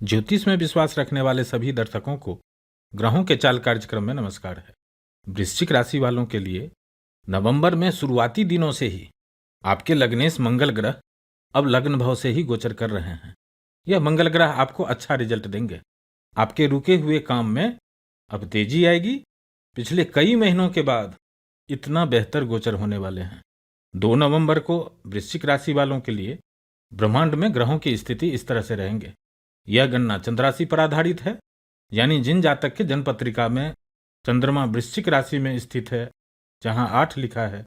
ज्योतिष में विश्वास रखने वाले सभी दर्शकों को ग्रहों के चाल कार्यक्रम में नमस्कार है। वृश्चिक राशि वालों के लिए नवंबर में शुरुआती दिनों से ही आपके लग्नेश मंगल ग्रह अब लग्न भाव से ही गोचर कर रहे हैं। यह मंगल ग्रह आपको अच्छा रिजल्ट देंगे। आपके रुके हुए काम में अब तेजी आएगी। पिछले कई महीनों के बाद इतना बेहतर गोचर होने वाले हैं। 2 नवंबर को वृश्चिक राशि वालों के लिए ब्रह्मांड में ग्रहों की स्थिति इस तरह से रहेंगे। यह गणना चंद्र राशि पर आधारित है, यानी जिन जातक के जन्म पत्रिका में चंद्रमा वृश्चिक राशि में स्थित है, जहां 8 लिखा है,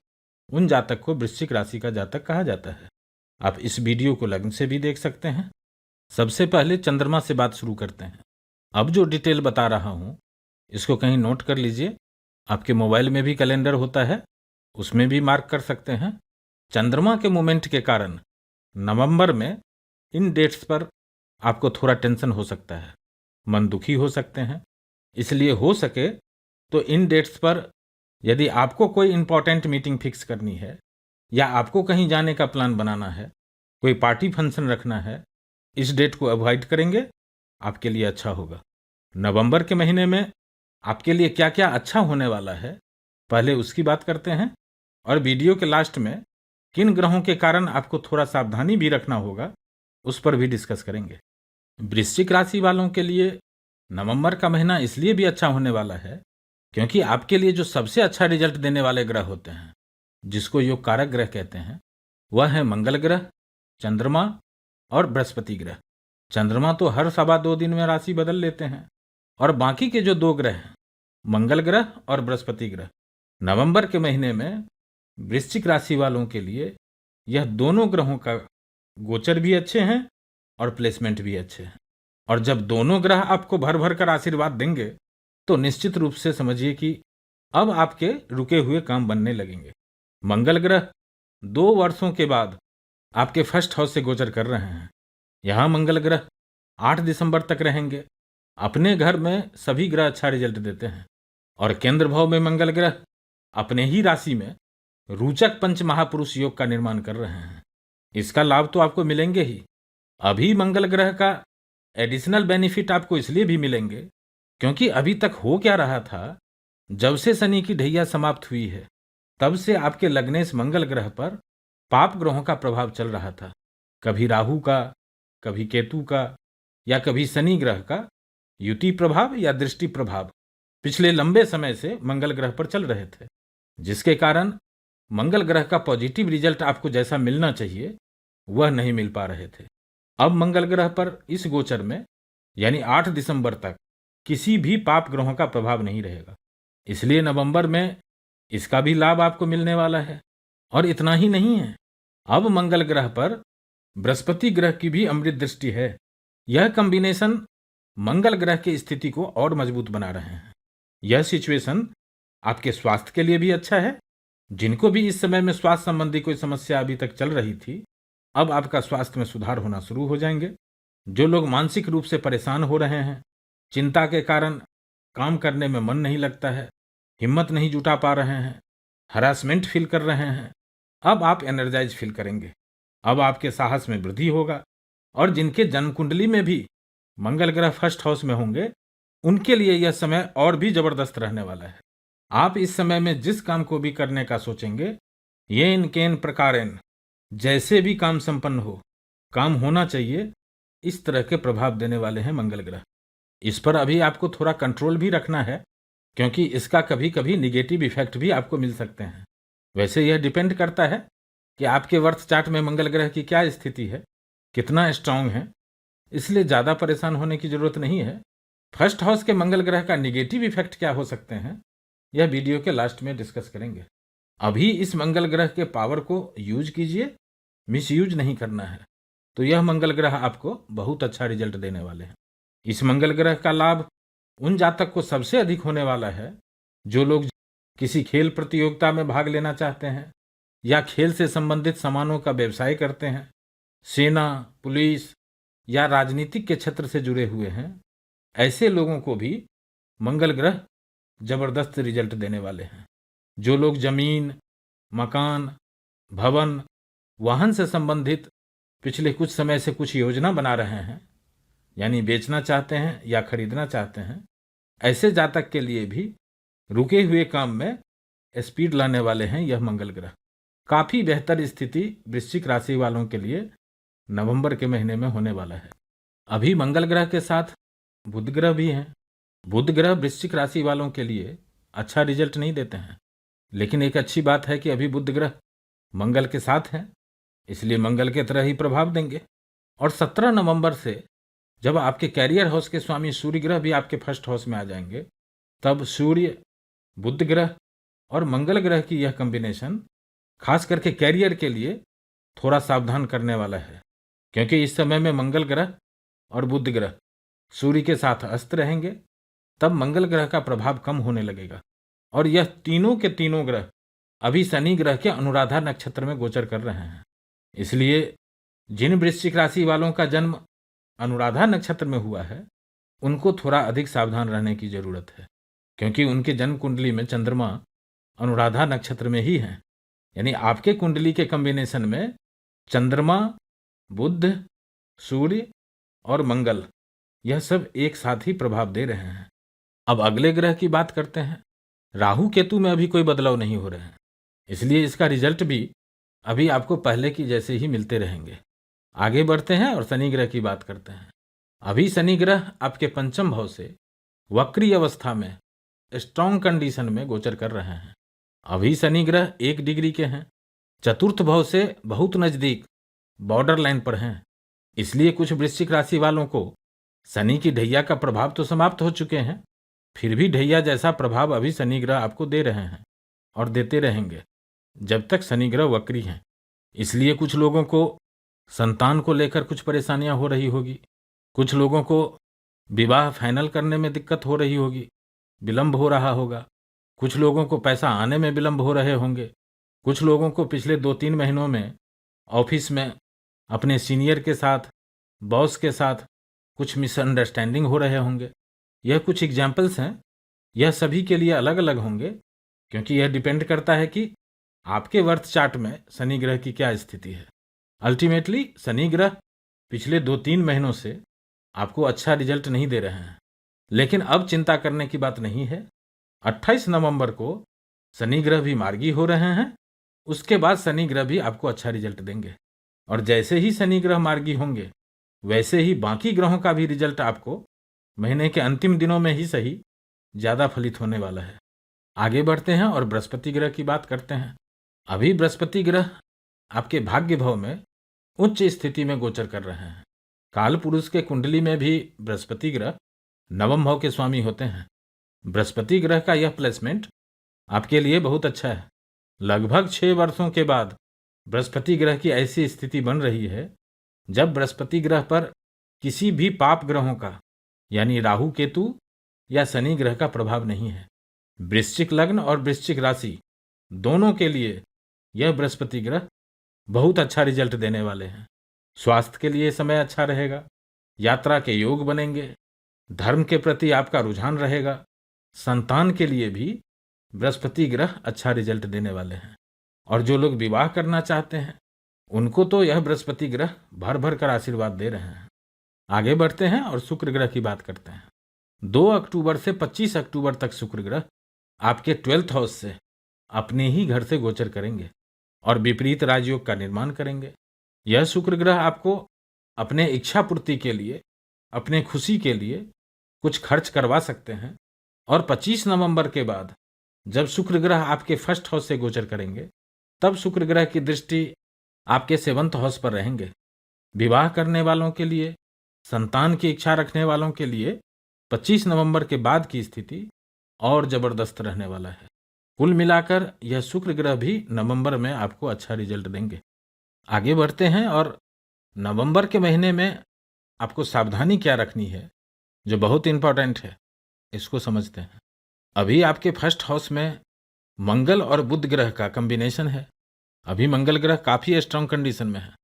उन जातक को वृश्चिक राशि का जातक कहा जाता है। आप इस वीडियो को लग्न से भी देख सकते हैं। सबसे पहले चंद्रमा से बात शुरू करते हैं। अब जो डिटेल बता रहा हूं, इसको कहीं नोट कर लीजिए। आपके मोबाइल में भी कैलेंडर होता है, उसमें भी मार्क कर सकते हैं। चंद्रमा के मूवमेंट के कारण नवंबर में इन डेट्स पर आपको थोड़ा टेंशन हो सकता है, मन दुखी हो सकते हैं। इसलिए हो सके तो इन डेट्स पर यदि आपको कोई इंपॉर्टेंट मीटिंग फिक्स करनी है या आपको कहीं जाने का प्लान बनाना है, कोई पार्टी फंक्शन रखना है, इस डेट को अवॉइड करेंगे, आपके लिए अच्छा होगा। नवंबर के महीने में आपके लिए क्या क्या अच्छा होने वाला है, पहले उसकी बात करते हैं और वीडियो के लास्ट में किन ग्रहों के कारण आपको थोड़ा सावधानी भी रखना होगा, उस पर भी डिस्कस करेंगे। वृश्चिक राशि वालों के लिए नवंबर का महीना इसलिए भी अच्छा होने वाला है क्योंकि आपके लिए जो सबसे अच्छा रिजल्ट देने वाले ग्रह होते हैं, जिसको योग कारक ग्रह कहते हैं, वह है मंगल ग्रह, चंद्रमा और बृहस्पति ग्रह। चंद्रमा तो हर 2.25 दिन में राशि बदल लेते हैं और बाकी के जो 2 ग्रह हैं, मंगल ग्रह और बृहस्पति ग्रह, नवंबर के महीने में वृश्चिक राशि वालों के लिए यह दोनों ग्रहों का गोचर भी अच्छे हैं और प्लेसमेंट भी अच्छे हैं। और जब दोनों ग्रह आपको भर भर कर आशीर्वाद देंगे तो निश्चित रूप से समझिए कि अब आपके रुके हुए काम बनने लगेंगे। मंगल ग्रह 2 वर्षों के बाद आपके फर्स्ट हाउस से गोचर कर रहे हैं। यहां मंगल ग्रह 8 दिसंबर तक रहेंगे। अपने घर में सभी ग्रह अच्छा रिजल्ट देते हैं और केंद्र भाव में मंगल ग्रह अपने ही राशि में रोचक पंच महापुरुष योग का निर्माण कर रहे हैं। इसका लाभ तो आपको मिलेंगे ही। अभी मंगल ग्रह का एडिशनल बेनिफिट आपको इसलिए भी मिलेंगे क्योंकि अभी तक हो क्या रहा था, जब से शनि की ढैया समाप्त हुई है तब से आपके लग्नेश मंगल ग्रह पर पाप ग्रहों का प्रभाव चल रहा था। कभी राहु का, कभी केतु का या कभी शनि ग्रह का युति प्रभाव या दृष्टि प्रभाव पिछले लंबे समय से मंगल ग्रह पर चल रहे थे, जिसके कारण मंगल ग्रह का पॉजिटिव रिजल्ट आपको जैसा मिलना चाहिए वह नहीं मिल पा रहे थे। अब मंगल ग्रह पर इस गोचर में यानी 8 दिसंबर तक किसी भी पाप ग्रहों का प्रभाव नहीं रहेगा। इसलिए नवंबर में इसका भी लाभ आपको मिलने वाला है। और इतना ही नहीं है, अब मंगल ग्रह पर बृहस्पति ग्रह की भी अमृत दृष्टि है। यह कॉम्बिनेशन मंगल ग्रह की स्थिति को और मजबूत बना रहे हैं। यह सिचुएशन आपके स्वास्थ्य के लिए भी अच्छा है। जिनको भी इस समय में स्वास्थ्य संबंधी कोई समस्या अभी तक चल रही थी, अब आपका स्वास्थ्य में सुधार होना शुरू हो जाएंगे। जो लोग मानसिक रूप से परेशान हो रहे हैं, चिंता के कारण काम करने में मन नहीं लगता है, हिम्मत नहीं जुटा पा रहे हैं, हरासमेंट फील कर रहे हैं, अब आप एनर्जाइज फील करेंगे। अब आपके साहस में वृद्धि होगा। और जिनके जन्म कुंडली में भी मंगल ग्रह फर्स्ट हाउस में होंगे, उनके लिए यह समय और भी जबरदस्त रहने वाला है। आप इस समय में जिस काम को भी करने का सोचेंगे, येन केन प्रकारेण, जैसे भी काम संपन्न हो, काम होना चाहिए, इस तरह के प्रभाव देने वाले हैं मंगल ग्रह। इस पर अभी आपको थोड़ा कंट्रोल भी रखना है क्योंकि इसका कभी कभी निगेटिव इफेक्ट भी आपको मिल सकते हैं। वैसे यह डिपेंड करता है कि आपके बर्थ चार्ट में मंगल ग्रह की क्या स्थिति है, कितना स्ट्रांग है, इसलिए ज़्यादा परेशान होने की जरूरत नहीं है। फर्स्ट हाउस के मंगल ग्रह का निगेटिव इफेक्ट क्या हो सकते हैं, यह वीडियो के लास्ट में डिस्कस करेंगे। अभी इस मंगल ग्रह के पावर को यूज कीजिए, मिसयूज नहीं करना है, तो यह मंगल ग्रह आपको बहुत अच्छा रिजल्ट देने वाले हैं। इस मंगल ग्रह का लाभ उन जातक को सबसे अधिक होने वाला है जो लोग किसी खेल प्रतियोगिता में भाग लेना चाहते हैं या खेल से संबंधित सामानों का व्यवसाय करते हैं, सेना, पुलिस या राजनीतिक के क्षेत्र से जुड़े हुए हैं। ऐसे लोगों को भी मंगल ग्रह जबरदस्त रिजल्ट देने वाले हैं। जो लोग जमीन, मकान, भवन, वाहन से संबंधित पिछले कुछ समय से कुछ योजना बना रहे हैं, यानी बेचना चाहते हैं या खरीदना चाहते हैं, ऐसे जातक के लिए भी रुके हुए काम में स्पीड लाने वाले हैं यह मंगल ग्रह। काफी बेहतर स्थिति वृश्चिक राशि वालों के लिए नवंबर के महीने में होने वाला है। अभी मंगल ग्रह के साथ बुध ग्रह भी हैं। बुध ग्रह वृश्चिक राशि वालों के लिए अच्छा रिजल्ट नहीं देते हैं, लेकिन एक अच्छी बात है कि अभी बुध ग्रह मंगल के साथ हैं, इसलिए मंगल के तरह ही प्रभाव देंगे। और 17 नवंबर से जब आपके कैरियर हाउस के स्वामी सूर्य ग्रह भी आपके फर्स्ट हाउस में आ जाएंगे, तब सूर्य, बुध ग्रह और मंगल ग्रह की यह कॉम्बिनेशन खास करके कैरियर के लिए थोड़ा सावधान करने वाला है, क्योंकि इस समय में मंगल ग्रह और बुध ग्रह सूर्य के साथ अस्त रहेंगे। तब मंगल ग्रह का प्रभाव कम होने लगेगा और यह तीनों के तीनों ग्रह अभी शनि ग्रह के अनुराधा नक्षत्र में गोचर कर रहे हैं। इसलिए जिन वृश्चिक राशि वालों का जन्म अनुराधा नक्षत्र में हुआ है, उनको थोड़ा अधिक सावधान रहने की जरूरत है, क्योंकि उनके जन्म कुंडली में चंद्रमा अनुराधा नक्षत्र में ही है। यानी आपके कुंडली के कॉम्बिनेशन में चंद्रमा, बुध, सूर्य और मंगल यह सब एक साथ ही प्रभाव दे रहे हैं। अब अगले ग्रह की बात करते हैं। राहु केतु में अभी कोई बदलाव नहीं हो रहे हैं, इसलिए इसका रिजल्ट भी अभी आपको पहले की जैसे ही मिलते रहेंगे। आगे बढ़ते हैं और शनि ग्रह की बात करते हैं। अभी शनि ग्रह आपके पंचम भाव से वक्री अवस्था में स्ट्रॉन्ग कंडीशन में गोचर कर रहे हैं। अभी शनि ग्रह 1 डिग्री के हैं, चतुर्थ भाव से बहुत नजदीक बॉर्डर लाइन पर हैं। इसलिए कुछ वृश्चिक राशि वालों को शनि की ढैया का प्रभाव तो समाप्त हो चुके हैं, फिर भी ढैया जैसा प्रभाव अभी शनि ग्रह आपको दे रहे हैं और देते रहेंगे जब तक शनि ग्रह वक्री हैं। इसलिए कुछ लोगों को संतान को लेकर कुछ परेशानियां हो रही होगी, कुछ लोगों को विवाह फाइनल करने में दिक्कत हो रही होगी, विलंब हो रहा होगा, कुछ लोगों को पैसा आने में विलंब हो रहे होंगे, कुछ लोगों को पिछले 2-3 महीनों में ऑफिस में अपने सीनियर के साथ, बॉस के साथ कुछ मिसअंडरस्टैंडिंग हो रहे होंगे। यह कुछ एग्जाम्पल्स हैं, यह सभी के लिए अलग अलग होंगे, क्योंकि यह डिपेंड करता है कि आपके बर्थ चार्ट में शनि ग्रह की क्या स्थिति है। अल्टीमेटली शनि ग्रह पिछले 2-3 महीनों से आपको अच्छा रिजल्ट नहीं दे रहे हैं, लेकिन अब चिंता करने की बात नहीं है। 28 नवंबर को शनि ग्रह भी मार्गी हो रहे हैं, उसके बाद शनि ग्रह भी आपको अच्छा रिजल्ट देंगे। और जैसे ही शनि ग्रह मार्गी होंगे, वैसे ही बाकी ग्रहों का भी रिजल्ट आपको महीने के अंतिम दिनों में ही सही ज़्यादा फलित होने वाला है। आगे बढ़ते हैं और बृहस्पति ग्रह की बात करते हैं। अभी बृहस्पति ग्रह आपके भाग्य भाव में उच्च स्थिति में गोचर कर रहे हैं। काल पुरुष के कुंडली में भी बृहस्पति ग्रह नवम भाव के स्वामी होते हैं। बृहस्पति ग्रह का यह प्लेसमेंट आपके लिए बहुत अच्छा है। लगभग 6 वर्षों के बाद बृहस्पति ग्रह की ऐसी स्थिति बन रही है जब बृहस्पति ग्रह पर किसी भी पाप ग्रहों का, यानी राहु केतु या शनि ग्रह का प्रभाव नहीं है। वृश्चिक लग्न और वृश्चिक राशि दोनों के लिए यह बृहस्पति ग्रह बहुत अच्छा रिजल्ट देने वाले हैं। स्वास्थ्य के लिए समय अच्छा रहेगा, यात्रा के योग बनेंगे, धर्म के प्रति आपका रुझान रहेगा, संतान के लिए भी बृहस्पति ग्रह अच्छा रिजल्ट देने वाले हैं। और जो लोग विवाह करना चाहते हैं उनको तो यह बृहस्पति ग्रह भर भर कर आशीर्वाद दे रहे हैं। आगे बढ़ते हैं और शुक्र ग्रह की बात करते हैं। 2 अक्टूबर से 25 अक्टूबर तक शुक्र ग्रह आपके 12th हाउस से अपने ही घर से गोचर करेंगे और विपरीत राजयोग का निर्माण करेंगे। यह शुक्र ग्रह आपको अपने इच्छा पूर्ति के लिए, अपने खुशी के लिए कुछ खर्च करवा सकते हैं। और 25 नवंबर के बाद जब शुक्र ग्रह आपके फर्स्ट हाउस से गोचर करेंगे, तब शुक्र ग्रह की दृष्टि आपके 7th हाउस पर रहेंगे। विवाह करने वालों के लिए, संतान की इच्छा रखने वालों के लिए 25 नवंबर के बाद की स्थिति और जबरदस्त रहने वाला है। कुल मिलाकर यह शुक्र ग्रह भी नवंबर में आपको अच्छा रिजल्ट देंगे। आगे बढ़ते हैं और नवंबर के महीने में आपको सावधानी क्या रखनी है, जो बहुत इंपॉर्टेंट है, इसको समझते हैं। अभी आपके फर्स्ट हाउस में मंगल और बुध ग्रह का कॉम्बिनेशन है। अभी मंगल ग्रह काफी स्ट्रांग कंडीशन में है।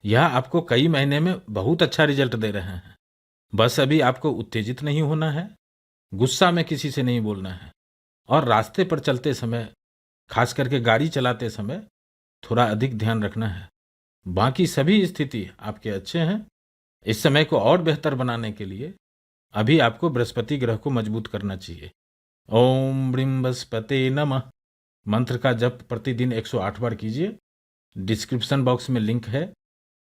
यह आपको कई महीने में बहुत अच्छा रिजल्ट दे रहे हैं। बस अभी आपको उत्तेजित नहीं होना है, गुस्सा में किसी से नहीं बोलना है, और रास्ते पर चलते समय, खास करके गाड़ी चलाते समय थोड़ा अधिक ध्यान रखना है। बाकी सभी स्थिति आपके अच्छे हैं। इस समय को और बेहतर बनाने के लिए अभी आपको बृहस्पति ग्रह को मजबूत करना चाहिए। ओम बृहस्पते नमः मंत्र का जप प्रतिदिन 108 बार कीजिए। डिस्क्रिप्शन बॉक्स में लिंक है,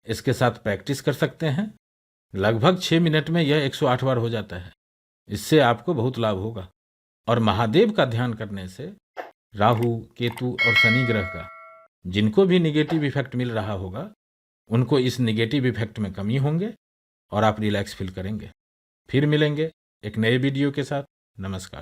इसके साथ प्रैक्टिस कर सकते हैं। लगभग 6 मिनट में यह 108 बार हो जाता है। इससे आपको बहुत लाभ होगा। और महादेव का ध्यान करने से राहु, केतु और शनि ग्रह का जिनको भी निगेटिव इफेक्ट मिल रहा होगा, उनको इस निगेटिव इफेक्ट में कमी होंगे और आप रिलैक्स फील करेंगे। फिर मिलेंगे एक नए वीडियो के साथ। नमस्कार।